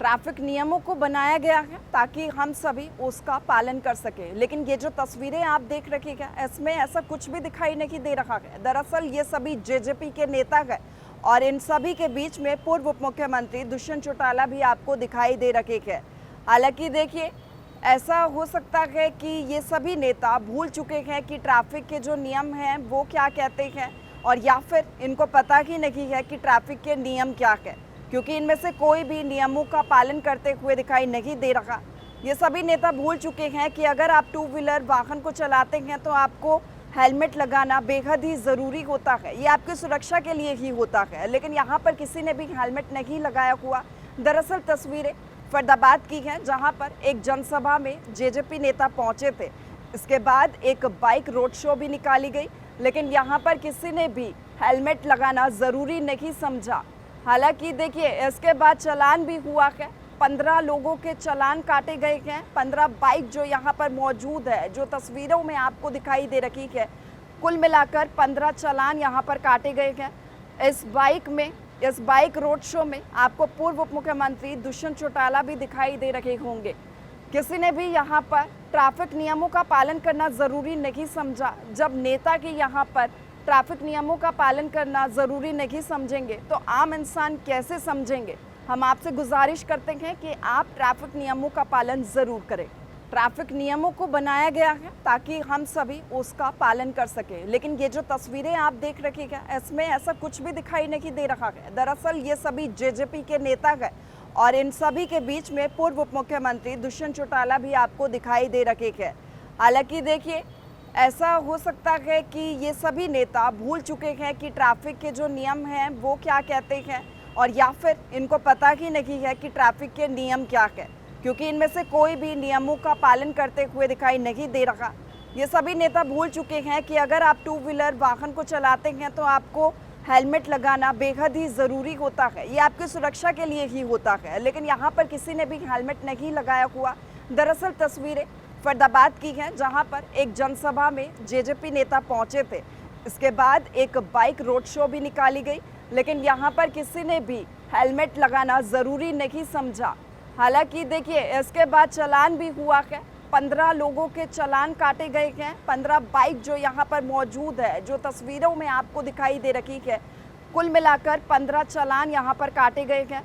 Traffic नियमों को बनाया गया है ताकि हम सभी उसका पालन कर सकें। लेकिन ये जो तस्वीरें आप देख रही हैं, इसमें ऐसा कुछ भी दिखाई नहीं दे रहा है। दरअसल ये सभी जेजेपी के नेता हैं और इन सभी के बीच में पूर्व उप मुख्यमंत्री दुष्यंत चौटाला भी आपको दिखाई दे रहे हैं। हालांकि देखिए, ऐसा हो सकता है कि ये सभी नेता भूल चुके हैं कि ट्रैफिक के जो नियम हैं वो क्या कहते हैं, और या फिर इनको पता ही नहीं है कि ट्रैफिक के नियम क्या है, क्योंकि इनमें से कोई भी नियमों का पालन करते हुए दिखाई नहीं दे रहा। ये सभी नेता भूल चुके हैं कि अगर आप टू व्हीलर वाहन को चलाते हैं तो आपको हेलमेट लगाना बेहद ही ज़रूरी होता है। ये आपकी सुरक्षा के लिए ही होता है, लेकिन यहाँ पर किसी ने भी हेलमेट नहीं लगाया हुआ। दरअसल तस्वीरें फरीदाबाद की हैं, जहाँ पर एक जनसभा में जेजेपी नेता पहुँचे थे। इसके बाद एक बाइक रोड शो भी निकाली गई, लेकिन यहाँ पर किसी ने भी हेलमेट लगाना ज़रूरी नहीं समझा। हालांकि देखिए, इसके बाद चालान भी हुआ है। 15 लोगों के चालान काटे गए हैं। 15 बाइक जो यहाँ पर मौजूद है, जो तस्वीरों में आपको दिखाई दे रही है, कुल मिलाकर 15 चालान यहाँ पर काटे गए हैं। इस बाइक रोड शो में आपको पूर्व उप मुख्यमंत्री दुष्यंत चौटाला भी दिखाई दे रहे होंगे। किसी ने भी यहाँ पर ट्रैफिक नियमों का पालन करना ज़रूरी नहीं समझा। जब नेता के यहाँ पर ट्रैफिक नियमों का पालन करना ज़रूरी नहीं समझेंगे तो आम इंसान कैसे समझेंगे। हम आपसे गुजारिश करते हैं कि आप ट्रैफिक नियमों का पालन ज़रूर करें। ट्रैफिक नियमों को बनाया गया है ताकि हम सभी उसका पालन कर सकें। लेकिन ये जो तस्वीरें आप देख रही हैं, इसमें ऐसा कुछ भी दिखाई नहीं दे रहा है। दरअसल ये सभी जेजेपी के नेता हैं और इन सभी के बीच में पूर्व उप मुख्यमंत्री दुष्यंत चौटाला भी आपको दिखाई दे रहे हैं। हालांकि देखिए, ऐसा हो सकता है कि ये सभी नेता भूल चुके हैं कि ट्रैफिक के जो नियम हैं वो क्या कहते हैं, और या फिर इनको पता ही नहीं है कि ट्रैफिक के नियम क्या है, क्योंकि इनमें से कोई भी नियमों का पालन करते हुए दिखाई नहीं दे रहा। ये सभी नेता भूल चुके हैं कि अगर आप टू व्हीलर वाहन को चलाते हैं तो आपको हेलमेट लगाना बेहद ही ज़रूरी होता है। ये आपकी सुरक्षा के लिए ही होता है, लेकिन यहाँ पर किसी ने भी हेलमेट नहीं लगाया हुआ। दरअसल तस्वीरें फरीदाबाद की हैं, जहाँ पर एक जनसभा में जेजेपी नेता पहुँचे थे। इसके बाद एक बाइक रोड शो भी निकाली गई, लेकिन यहाँ पर किसी ने भी हेलमेट लगाना ज़रूरी नहीं समझा। हालांकि देखिए, इसके बाद चालान भी हुआ है। 15 लोगों के चालान काटे गए हैं। 15 बाइक जो यहाँ पर मौजूद है, जो तस्वीरों में आपको दिखाई दे रही है, कुल मिलाकर 15 चालान यहाँ पर काटे गए हैं।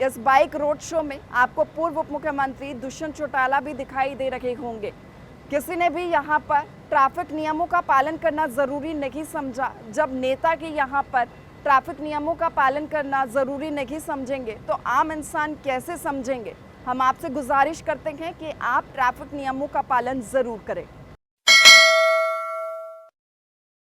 इस बाइक रोड शो में आपको पूर्व उप मुख्यमंत्री दुष्यंत चौटाला भी दिखाई दे रहे होंगे। किसी ने भी यहाँ पर ट्रैफिक नियमों का पालन करना ज़रूरी नहीं समझा। जब नेता के यहाँ पर ट्रैफिक नियमों का पालन करना ज़रूरी नहीं समझेंगे तो आम इंसान कैसे समझेंगे। हम आपसे गुजारिश करते हैं कि आप ट्रैफिक नियमों का पालन ज़रूर करें।